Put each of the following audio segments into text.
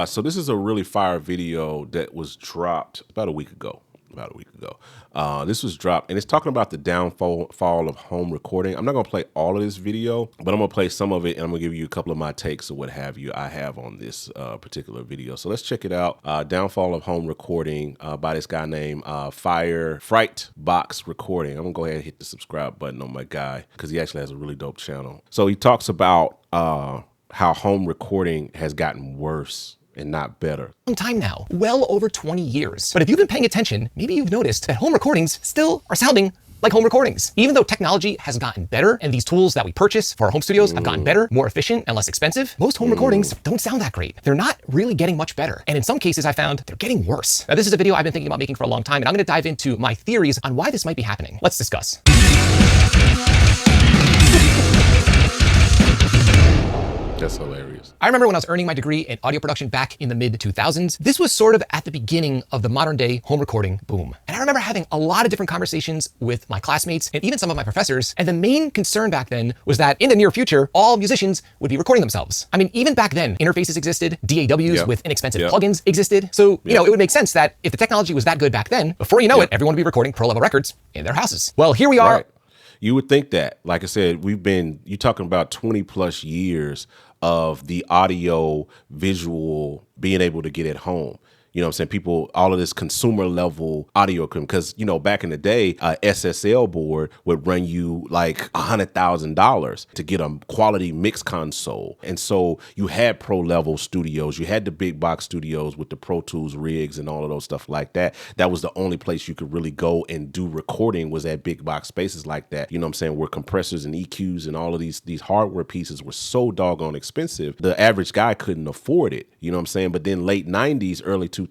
So this is a really fire video that was dropped about a week ago. This was dropped, and it's talking about the downfall of home recording. I'm not going to play all of this video, but I'm going to play some of it, and I'm going to give you a couple of my takes or what have you I have on this particular video. So let's check it out. Downfall of home recording by this guy named Fright Box Recording. I'm going to go ahead and hit the subscribe button on my guy because he actually has a really dope channel. So he talks about how home recording has gotten worse and not better. Long time now, well over 20 years. But if you've been paying attention, maybe you've noticed that home recordings still are sounding like home recordings. Even though technology has gotten better and these tools that we purchase for our home studios have gotten better, more efficient, and less expensive, most home recordings don't sound that great. They're not really getting much better. And in some cases, I found they're getting worse. Now, this is a video I've been thinking about making for a long time, and I'm gonna dive into my theories on why this might be happening. Let's discuss. That's hilarious. I remember when I was earning my degree in audio production back in the mid 2000s, this was sort of at the beginning of the modern day home recording boom. And I remember having a lot of different conversations with my classmates and even some of my professors. And the main concern back then was that in the near future, all musicians would be recording themselves. I mean, even back then, interfaces existed, DAWs with inexpensive plugins existed. So, you know, it would make sense that if the technology was that good back then, before you know it, everyone would be recording pro level records in their houses. Well, here we are. Right. You would think that, like I said, you're talking about 20 plus years of the audio visual being able to get at home. You know what I'm saying? People, all of this consumer level audio equipment, because, you know, back in the day, SSL board would run you like $100,000 to get a quality mix console. And so you had pro level studios, you had the big box studios with the Pro Tools rigs and all of those stuff like that. That was the only place you could really go and do recording was at big box spaces like that. You know what I'm saying? Where compressors and EQs and all of these hardware pieces were so doggone expensive, the average guy couldn't afford it. You know what I'm saying? But then late 90s, early 2000s,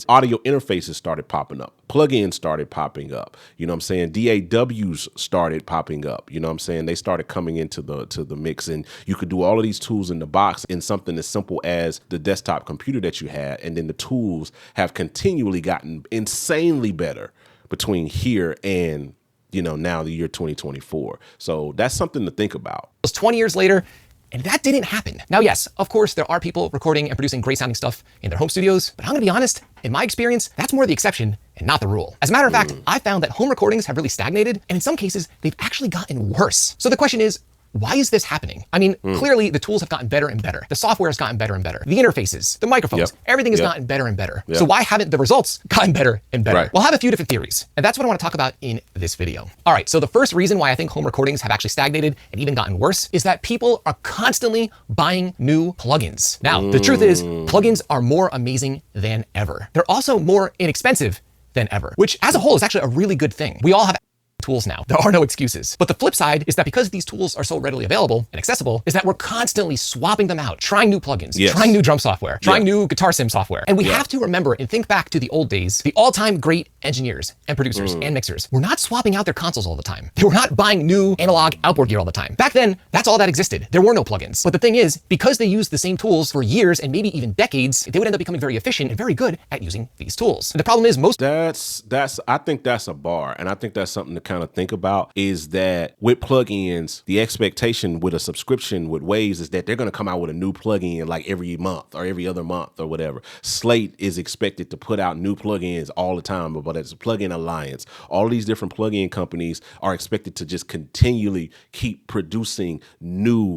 audio interfaces started popping up. Plugins started popping up. You know what I'm saying? DAWs started popping up. You know what I'm saying? They started coming into the mix, and you could do all of these tools in the box in something as simple as the desktop computer that you had. And then the tools have continually gotten insanely better between here and, you know, now the year 2024. So that's something to think about. It was 20 years later, and that didn't happen. Now, yes, of course, there are people recording and producing great sounding stuff in their home studios, but I'm gonna be honest, in my experience, that's more the exception and not the rule. As a matter of fact, I found that home recordings have really stagnated, and in some cases, they've actually gotten worse. So the question is, why is this happening? I mean, clearly the tools have gotten better and better. The software has gotten better and better. The interfaces, the microphones, everything has gotten better and better. So why haven't the results gotten better and better? Right. We'll have a few different theories, and that's what I want to talk about in this video. All right, so the first reason why I think home recordings have actually stagnated and even gotten worse is that people are constantly buying new plugins. Now, the truth is, plugins are more amazing than ever. They're also more inexpensive than ever, which as a whole is actually a really good thing. We all have tools now. There are no excuses. But the flip side is that because these tools are so readily available and accessible, is that we're constantly swapping them out, trying new plugins, trying new drum software, trying new guitar sim software. And we have to remember and think back to the old days, the all-time great engineers and producers and mixers were not swapping out their consoles all the time. They were not buying new analog outboard gear all the time. Back then, that's all that existed. There were no plugins. But the thing is, because they used the same tools for years and maybe even decades, they would end up becoming very efficient and very good at using these tools. And the problem is I think that's a bar, and I think that's something to kind of think about, is that with plugins, the expectation with a subscription with Waves is that they're going to come out with a new plugin like every month or every other month or whatever. Slate is expected to put out new plugins all the time, but it's a plugin alliance. All these different plugin companies are expected to just continually keep producing more,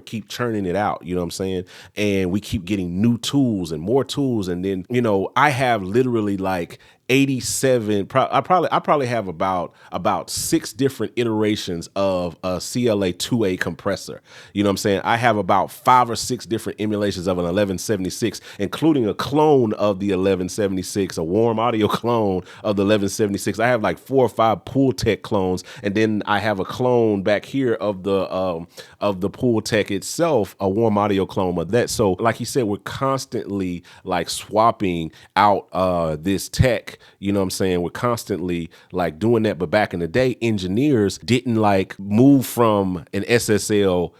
keep churning it out. You know what I'm saying? And we keep getting new tools and more tools. And then, you know, I have literally like 87. I probably have about 6 different iterations of a CLA 2A compressor. You know what I'm saying? I have about 5 or 6 different emulations of an 1176, including a clone of the 1176, a warm audio clone of the 1176. I have like 4 or 5 Pool-Tech clones, and then I have a clone back here of the Pool-Tech itself, a warm audio clone of that. So, like you said, we're constantly like swapping out this tech. You know what I'm saying? We're constantly like doing that. But back in the day, engineers didn't like move from an SSL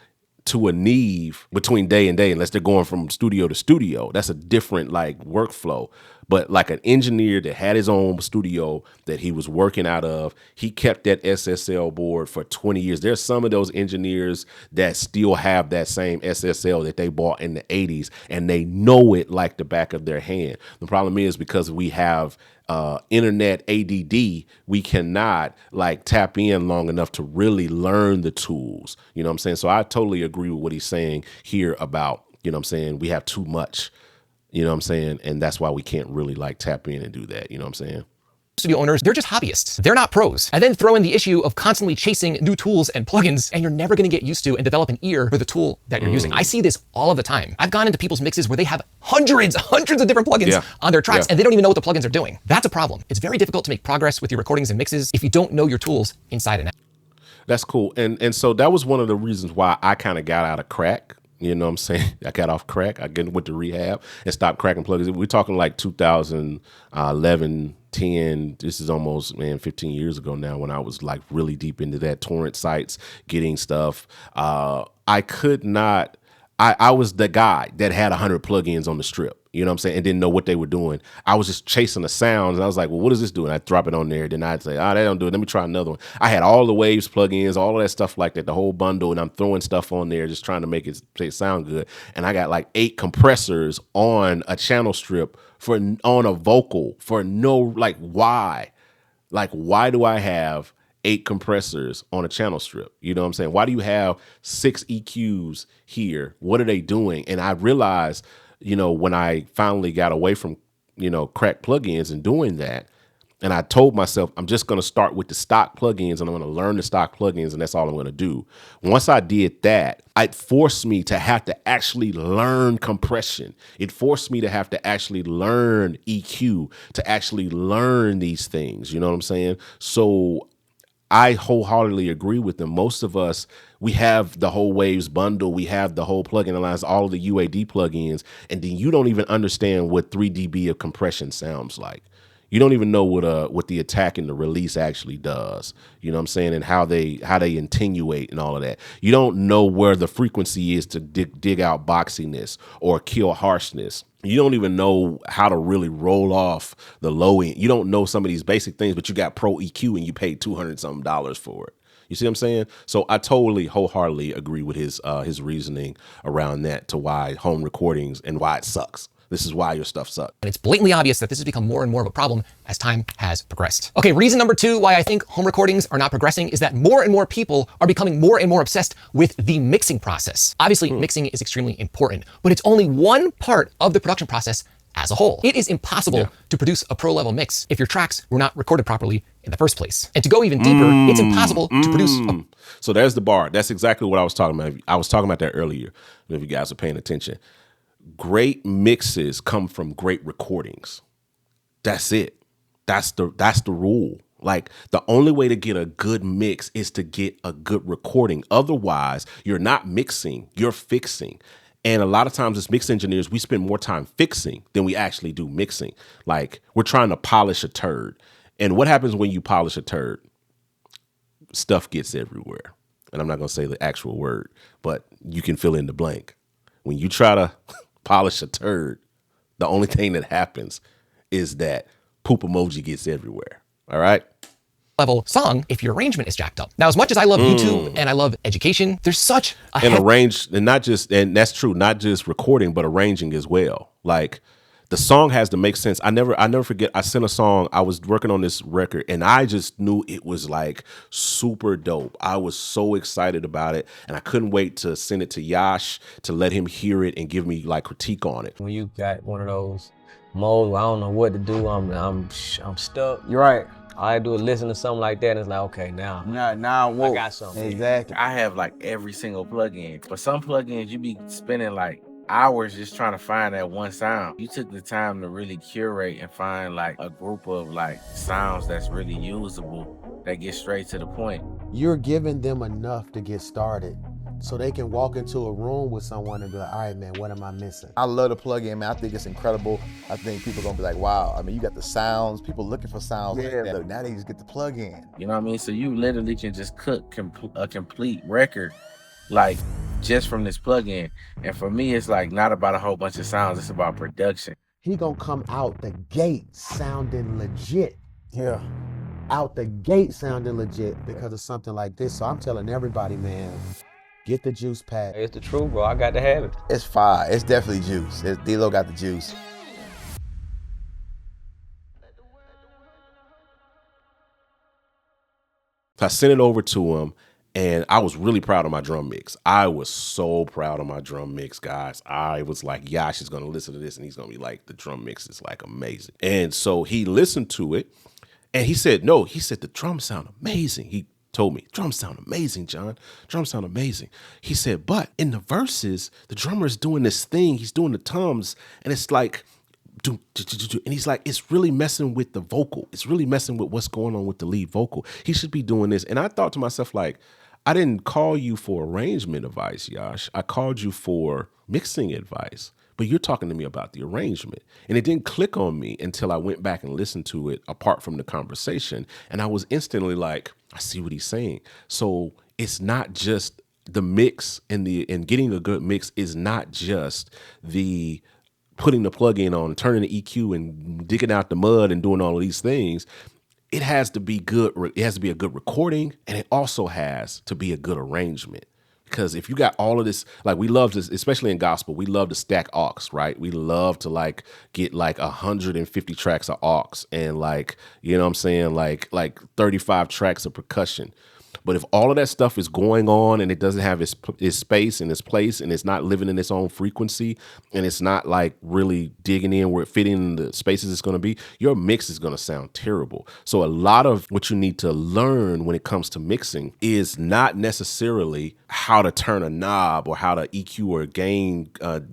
to a Neve between day and day, unless they're going from studio to studio. That's a different like workflow. But like an engineer that had his own studio that he was working out of, he kept that SSL board for 20 years. There's some of those engineers that still have that same SSL that they bought in the 80s, and they know it like the back of their hand. The problem is because we have internet ADD, we cannot like tap in long enough to really learn the tools. You know what I'm saying? So I totally agree with what he's saying here about, you know what I'm saying, we have too much. You know what I'm saying? And that's why we can't really like tap in and do that. You know what I'm saying? Studio owners, they're just hobbyists. They're not pros. And then throw in the issue of constantly chasing new tools and plugins, and you're never gonna get used to and develop an ear for the tool that you're using. I see this all of the time. I've gone into people's mixes where they have hundreds of different plugins on their tracks, and they don't even know what the plugins are doing. That's a problem. It's very difficult to make progress with your recordings and mixes if you don't know your tools inside and out. That's cool. And so that was one of the reasons why I kind of got out of crack. You know what I'm saying? I got off crack. I went to rehab and stopped cracking plugins. We're talking like 2011, 10. This is almost, 15 years ago now, when I was like really deep into that, torrent sites, getting stuff. I could not, I was the guy that had 100 plugins on the strip. You know what I'm saying? And didn't know what they were doing. I was just chasing the sounds. And I was like, well, what is this doing? I'd drop it on there. Then I'd say, they don't do it. Let me try another one. I had all the Waves plugins, all of that stuff like that, the whole bundle. And I'm throwing stuff on there, just trying to make it sound good. And I got like 8 compressors on a channel strip on a vocal for no, like, why? Like, why do I have 8 compressors on a channel strip? You know what I'm saying? Why do you have 6 EQs here? What are they doing? And I realized, when I finally got away from, crack plugins and doing that, and I told myself, I'm just going to start with the stock plugins and I'm going to learn the stock plugins, and that's all I'm going to do. Once I did that, it forced me to have to actually learn compression. It forced me to have to actually learn EQ, to actually learn these things. You know what I'm saying? So I wholeheartedly agree with them. Most of us, we have the whole Waves bundle, we have the whole plugin alliance, all of the UAD plugins, and then you don't even understand what 3 dB of compression sounds like. You don't even know what the attack and the release actually does. You know what I'm saying? And how they attenuate and all of that. You don't know where the frequency is to dig out boxiness or kill harshness. You don't even know how to really roll off the low end. You don't know some of these basic things, but you got Pro EQ and you paid $200-something for it. You see what I'm saying? So I totally wholeheartedly agree with his reasoning around that, to why home recordings and why it sucks. This is why your stuff sucks. And it's blatantly obvious that this has become more and more of a problem as time has progressed. Okay, reason number 2 why I think home recordings are not progressing is that more and more people are becoming more and more obsessed with the mixing process. Obviously, mixing is extremely important, but it's only one part of the production process as a whole. It is impossible to produce a pro level mix if your tracks were not recorded properly in the first place. And to go even deeper, it's impossible to produce So there's the bar. That's exactly what I was talking about. I was talking about that earlier, if you guys are paying attention. Great mixes come from great recordings. That's it. That's the rule. Like, the only way to get a good mix is to get a good recording. Otherwise, you're not mixing, you're fixing. And a lot of times as mix engineers, we spend more time fixing than we actually do mixing. Like, we're trying to polish a turd. And what happens when you polish a turd? Stuff gets everywhere. And I'm not going to say the actual word, but you can fill in the blank. When you try to polish a turd, the only thing that happens is that poop emoji gets everywhere. All right? level song if your arrangement is jacked up. Now, as much as I love YouTube and I love education, there's such a and that's true, not just recording, but arranging as well. Like, the song has to make sense. I never forget, I sent a song, I was working on this record and I just knew it was like super dope. I was so excited about it and I couldn't wait to send it to Yash to let him hear it and give me like critique on it. When you got one of those modes where I don't know what to do, I'm stuck. You're right. All I do is listen to something like that and it's like, okay, now I got something. Exactly. I have like every single plugin, but some plugins you be spending like hours just trying to find that one sound. You took the time to really curate and find like a group of like sounds that's really usable, that get straight to the point. You're giving them enough to get started so they can walk into a room with someone and be like, all right, man, what am I missing? I love the plugin, man. I think it's incredible. I think people are gonna be like, wow. I mean, you got the sounds, people looking for sounds like that, but now they just get the plugin. You know what I mean? So you literally can just cook a complete record like just from this plugin. And for me, it's like not about a whole bunch of sounds. It's about production. He gonna come out the gate sounding legit. Yeah. Out the gate sounding legit because of something like this. So I'm telling everybody, man, get the juice pack. It's the truth, bro. I got to have it. It's fire. It's definitely juice. D-Lo got the juice. I sent it over to him, and I was really proud of my drum mix. I was so proud of my drum mix, guys. I was like, Yash is going to listen to this, and he's going to be like, the drum mix is like amazing. And so he listened to it, and he said, no, he said, the drums sound amazing. He told me, drums sound amazing, John. Drums sound amazing. He said, but in the verses, the drummer is doing this thing. He's doing the toms, and it's like, and he's like, it's really messing with the vocal. It's really messing with what's going on with the lead vocal. He should be doing this. And I thought to myself, like, I didn't call you for arrangement advice, Yash. I called you for mixing advice. But you're talking to me about the arrangement. And it didn't click on me until I went back and listened to it apart from the conversation. And I was instantly like, I see what he's saying. So it's not just the mix and getting a good mix is not just the putting the plug-in on, turning the EQ and digging out the mud and doing all of these things. It has to be good. It has to be a good recording, and it also has to be a good arrangement. Because if you got all of this, like we love this, especially in gospel, we love to stack aux, right? We love to like get like 150 tracks of aux and like, you know what I'm saying? Like 35 tracks of percussion. But if all of that stuff is going on and it doesn't have its space and its place and it's not living in its own frequency and it's not like really digging in where it fitting in the spaces it's going to be, your mix is going to sound terrible. So a lot of what you need to learn when it comes to mixing is not necessarily how to turn a knob or how to EQ or gain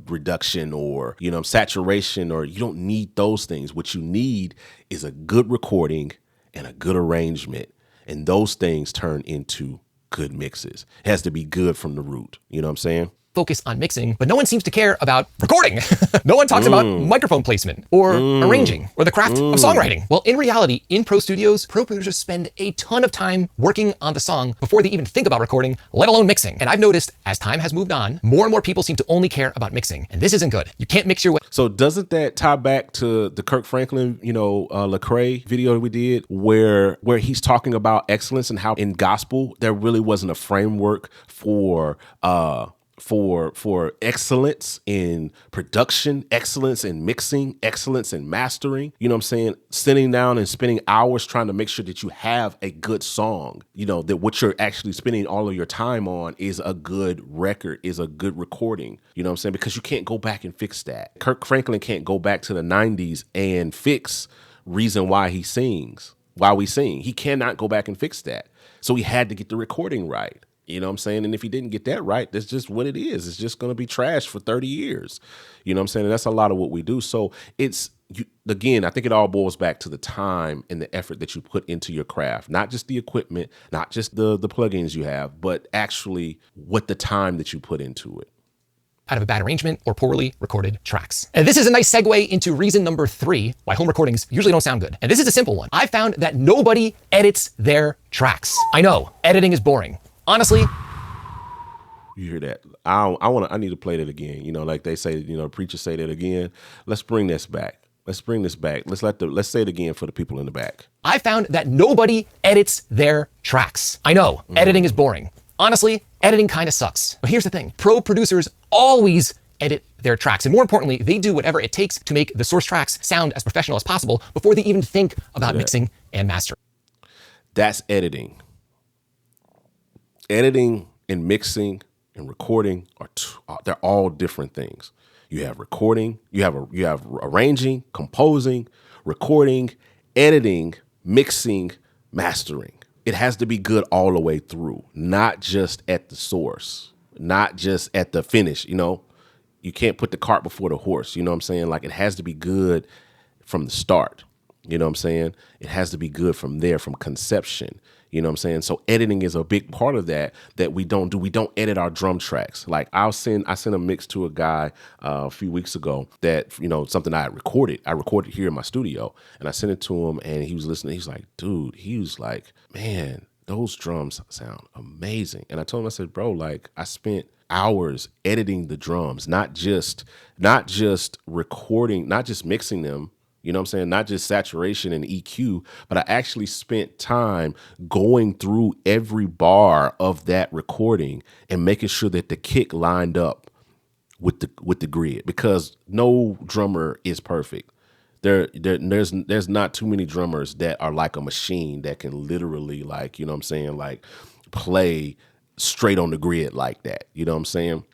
reduction or, you know, saturation, or you don't need those things. What you need is a good recording and a good arrangement. And those things turn into good mixes. It has to be good from the root. You know what I'm saying? Focus on mixing, but no one seems to care about recording. No one talks about microphone placement or arranging or the craft of songwriting. Well, in reality, in pro studios, pro producers spend a ton of time working on the song before they even think about recording, let alone mixing. And I've noticed as time has moved on, more and more people seem to only care about mixing. And this isn't good. You can't mix your way. So doesn't that tie back to the Kirk Franklin, Lecrae video that we did where he's talking about excellence and how in gospel, there really wasn't a framework for excellence in production, excellence in mixing, excellence in mastering, you know what I'm saying? Sitting down and spending hours trying to make sure that you have a good song, you know, that what you're actually spending all of your time on is a good record, is a good recording, you know what I'm saying? Because you can't go back and fix that. Kirk Franklin can't go back to the 90s and fix reason why he sings, why we sing. He cannot go back and fix that. So he had to get the recording right. You know what I'm saying? And if he didn't get that right, that's just what it is. It's just going to be trash for 30 years. You know what I'm saying? And that's a lot of what we do. So again, I think it all boils back to the time and the effort that you put into your craft, not just the equipment, not just the plugins you have, but actually what the time that you put into it. Out of a bad arrangement or poorly recorded tracks. And this is a nice segue into reason number 3 why home recordings usually don't sound good. And this is a simple one. I found that nobody edits their tracks. I know, editing is boring. Honestly, you hear that? I need to play that again. You know, like they say, you know, preachers say that again. Let's bring this back. Let's bring this back. Let's say it again for the people in the back. I found that nobody edits their tracks. I know, editing is boring. Honestly, editing kind of sucks. But here's the thing. Pro producers always edit their tracks. And more importantly, they do whatever it takes to make the source tracks sound as professional as possible before they even think about mixing and mastering. That's editing. Editing and mixing and recording they're all different things. You have recording, you have arranging, composing, recording, editing, mixing, mastering. It has to be good all the way through, not just at the source, not just at the finish. You know, you can't put the cart before the horse. You know what I'm saying? Like, it has to be good from the start. You know what I'm saying? It has to be good from there, from conception. You know what I'm saying? So editing is a big part of that we don't do. We don't edit our drum tracks. Like I sent a mix to a guy a few weeks ago that, you know, something I recorded here in my studio, and I sent it to him and he was listening. He's like, dude, he was like, man, those drums sound amazing. And I told him, I said, bro, like I spent hours editing the drums, not just recording, not just mixing them, you know what I'm saying? Not just saturation and EQ, but I actually spent time going through every bar of that recording and making sure that the kick lined up with the grid, because no drummer is perfect. There's not too many drummers that are like a machine that can literally, like, you know what I'm saying, like play straight on the grid like that. You know what I'm saying?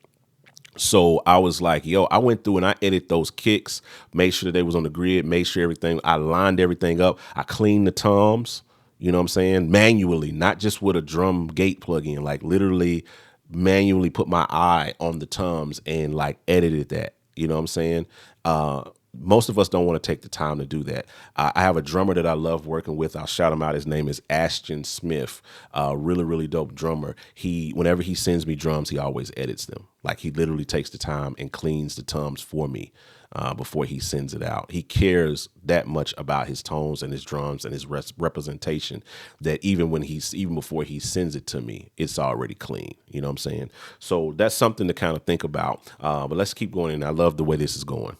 So I was like, yo, I went through and I edited those kicks, made sure that they was on the grid, made sure I lined everything up. I cleaned the toms, you know what I'm saying, manually, not just with a drum gate plugin, like literally manually put my eye on the toms and like edited that, you know what I'm saying? Most of us don't want to take the time to do that. I have a drummer that I love working with. I'll shout him out. His name is Ashton Smith. Really, really dope drummer. Whenever he sends me drums, he always edits them. Like, he literally takes the time and cleans the toms for me before he sends it out. He cares that much about his tones and his drums and his representation that even before he sends it to me, it's already clean. You know what I'm saying? So that's something to kind of think about. But let's keep going. And I love the way this is going.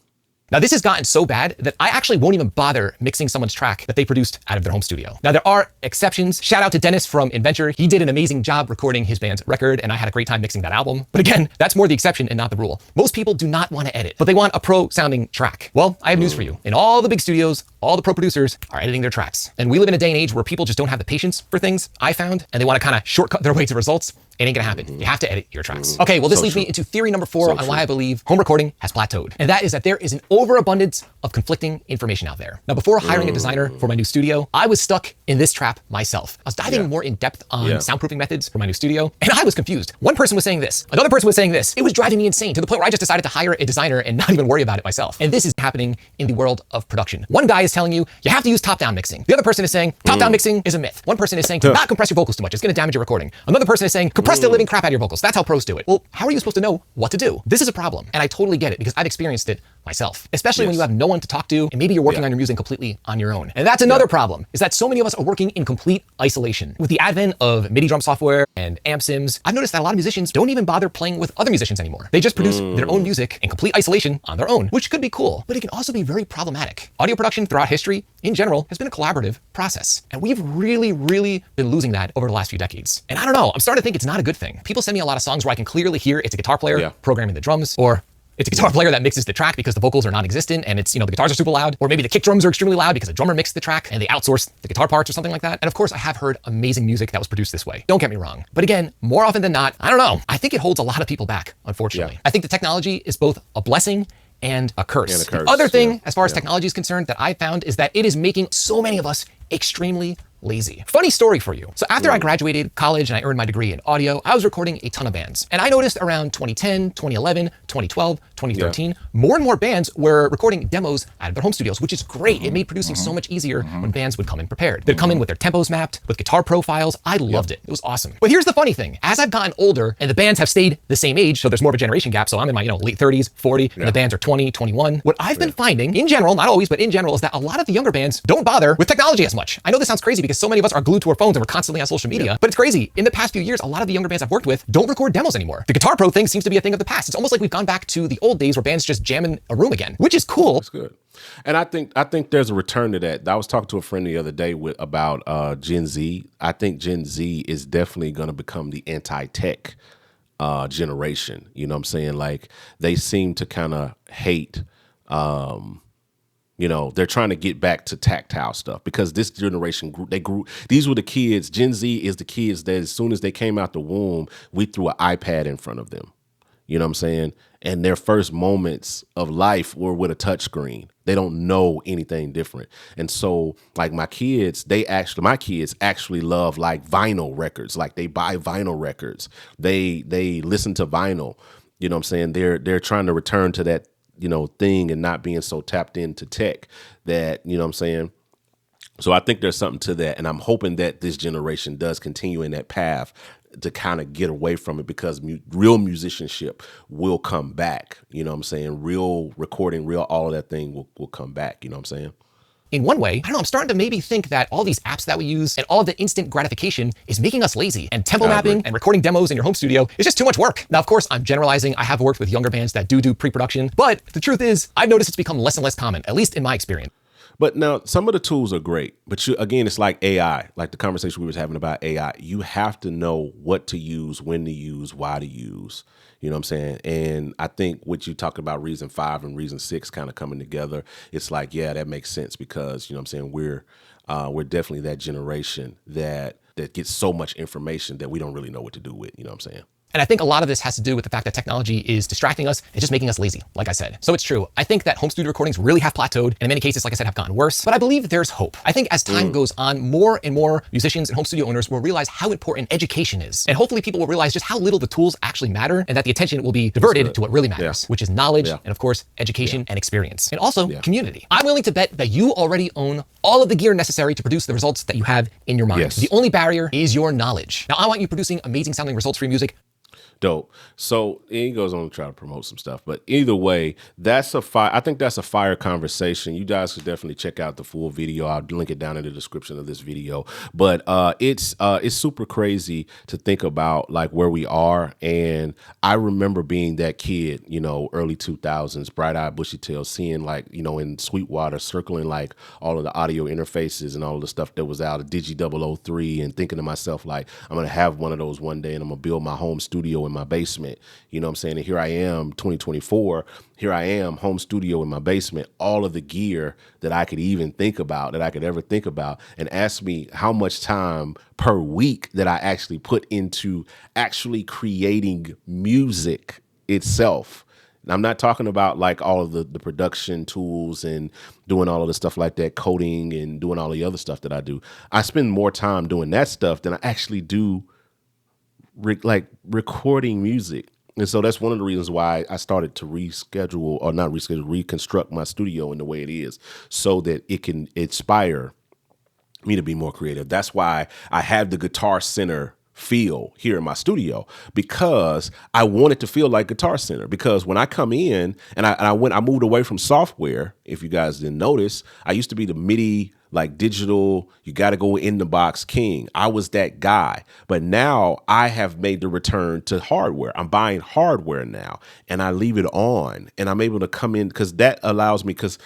Now, this has gotten so bad that I actually won't even bother mixing someone's track that they produced out of their home studio. Now, there are exceptions. Shout out to Dennis from Inventure. He did an amazing job recording his band's record, and I had a great time mixing that album. But again, that's more the exception and not the rule. Most people do not want to edit, but they want a pro-sounding track. Well, I have news for you. In all the big studios, all the pro producers are editing their tracks. And we live in a day and age where people just don't have the patience for things, I found, and they want to kind of shortcut their way to results. It ain't gonna happen. You have to edit your tracks. Okay, well, this leads me into theory number 4 on why I believe home recording has plateaued. And that is that there is an overabundance of conflicting information out there. Now, before hiring a designer for my new studio, I was stuck in this trap myself. I was diving more in depth on soundproofing methods for my new studio, and I was confused. One person was saying this, another person was saying this. It was driving me insane to the point where I just decided to hire a designer and not even worry about it myself. And this is happening in the world of production. One guy is telling you, you have to use top-down mixing. The other person is saying, top-down mixing is a myth. One person is saying, do not compress your vocals too much. It's gonna damage your recording. Another person is saying, compress the living crap out of your vocals. That's how pros do it. Well, how are you supposed to know what to do? This is a problem, and I totally get it because I've experienced it myself, especially when you have no one to talk to and maybe you're working on your music completely on your own. And that's another problem, is that so many of us are working in complete isolation. With the advent of MIDI drum software and amp sims, I've noticed that a lot of musicians don't even bother playing with other musicians anymore. They just produce their own music in complete isolation on their own, which could be cool, but it can also be very problematic. Audio production throughout history, in general, has been a collaborative process. And we've really, really been losing that over the last few decades. And I don't know, I'm starting to think it's not a good thing. People send me a lot of songs where I can clearly hear it's a guitar player programming the drums, or it's a guitar player that mixes the track because the vocals are non-existent and it's, the guitars are super loud, or maybe the kick drums are extremely loud because a drummer mixed the track and they outsourced the guitar parts or something like that. And of course, I have heard amazing music that was produced this way. Don't get me wrong. But again, more often than not, I don't know. I think it holds a lot of people back, unfortunately. I think the technology is both a blessing and a curse. The other thing, as far as technology is concerned, that I found is that it is making so many of us extremely lazy. Funny story for you. So after I graduated college and I earned my degree in audio, I was recording a ton of bands. And I noticed around 2010, 2011, 2012, 2013, more and more bands were recording demos out of their home studios, which is great. It made producing so much easier when bands would come in prepared. They'd come in with their tempos mapped, with guitar profiles. I loved it. It was awesome. But here's the funny thing. As I've gotten older and the bands have stayed the same age, so there's more of a generation gap. So I'm in my late 30s, 40, and the bands are 20, 21. What I've been finding, in general, not always, but in general, is that a lot of the younger bands don't bother with technology as much. I know this sounds crazy because so many of us are glued to our phones and we're constantly on social media, but it's crazy. In the past few years, a lot of the younger bands I've worked with don't record demos anymore. The Guitar Pro thing seems to be a thing of the past. It's almost like we've gone back to the old days where bands just jam in a room again, which is cool. That's good. And I think there's a return to that. I was talking to a friend the other day about Gen Z. I think Gen Z is definitely going to become the anti-tech generation. You know what I'm saying? Like, they seem to kind of hate they're trying to get back to tactile stuff because this generation these were the kids. Gen Z is the kids that as soon as they came out the womb, we threw an iPad in front of them. You know what I'm saying? And their first moments of life were with a touch screen. They don't know anything different. And so like my kids actually love like vinyl records. Like, they buy vinyl records. They listen to vinyl. You know what I'm saying? They're trying to return to that thing and not being so tapped into tech that, you know what I'm saying? So I think there's something to that. And I'm hoping that this generation does continue in that path to kind of get away from it, because real musicianship will come back. You know what I'm saying? Real recording, real all of that thing will come back. You know what I'm saying? in one way, I don't know, I'm starting to maybe think that all these apps that we use and all of the instant gratification is making us lazy. And tempo mapping and recording demos in your home studio is just too much work. Now, of course, I'm generalizing. I have worked with younger bands that do pre-production, but the truth is, I've noticed it's become less and less common, at least in my experience. But now some of the tools are great, but again, it's like AI, like the conversation we was having about AI. You have to know what to use, when to use, why to use. You know what I'm saying? And I think what you talked about reason 5 and reason 6 kind of coming together, it's like, yeah, that makes sense because, you know what I'm saying, we're definitely that generation that gets so much information that we don't really know what to do with, you know what I'm saying? And I think a lot of this has to do with the fact that technology is distracting us and just making us lazy, like I said. So it's true. I think that home studio recordings really have plateaued, and in many cases, like I said, have gotten worse. But I believe there's hope. I think as time goes on, more and more musicians and home studio owners will realize how important education is. And hopefully people will realize just how little the tools actually matter and that the attention will be diverted to what really matters, which is knowledge and, of course, education and experience. And also community. I'm willing to bet that you already own all of the gear necessary to produce the results that you have in your mind. Yes. The only barrier is your knowledge. Now, I want you producing amazing sounding results for your music. Dope. So he goes on to try to promote some stuff, but either way, I think that's a fire conversation. You guys should definitely check out the full video. I'll link it down in the description of this video. But it's super crazy to think about like where we are. And I remember being that kid, you know, early 2000s, bright-eyed, bushy-tailed, seeing like, you know, in Sweetwater, circling like all of the audio interfaces and all of the stuff that was out of Digi 003 and thinking to myself like, I'm gonna have one of those one day and I'm gonna build my home studio in my basement, you know what I'm saying? And here I am, 2024, here I am, home studio in my basement, all of the gear that I could even think about, that I could ever think about, and ask me how much time per week that I actually put into actually creating music itself. And I'm not talking about like all of the production tools and doing all of the stuff like that, coding and doing all the other stuff that I do. I spend more time doing that stuff than I actually do like recording music. And so that's one of the reasons why I started to reconstruct my studio in the way it is so that it can inspire me to be more creative. That's why I have the Guitar Center feel here in my studio, because I want it to feel like Guitar Center. Because when I come in and I moved away from software, if you guys didn't notice, I used to be the MIDI, like digital, you got to go in the box king. I was that guy. But now I have made the return to hardware. I'm buying hardware now and I leave it on and I'm able to come in because it allows me to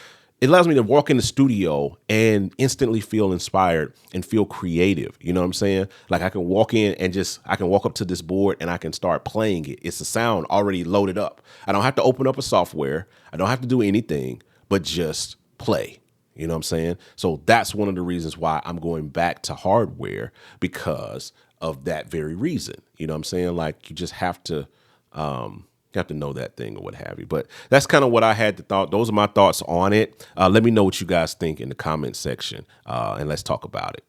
walk in the studio and instantly feel inspired and feel creative. You know what I'm saying? Like I can walk in and I can walk up to this board and I can start playing it. It's a sound already loaded up. I don't have to open up a software. I don't have to do anything but just play. You know what I'm saying? So that's one of the reasons why I'm going back to hardware, because of that very reason. You know what I'm saying? Like you just have to know that thing or what have you. But that's kind of what I had to thought. Those are my thoughts on it. Let me know what you guys think in the comment section and let's talk about it.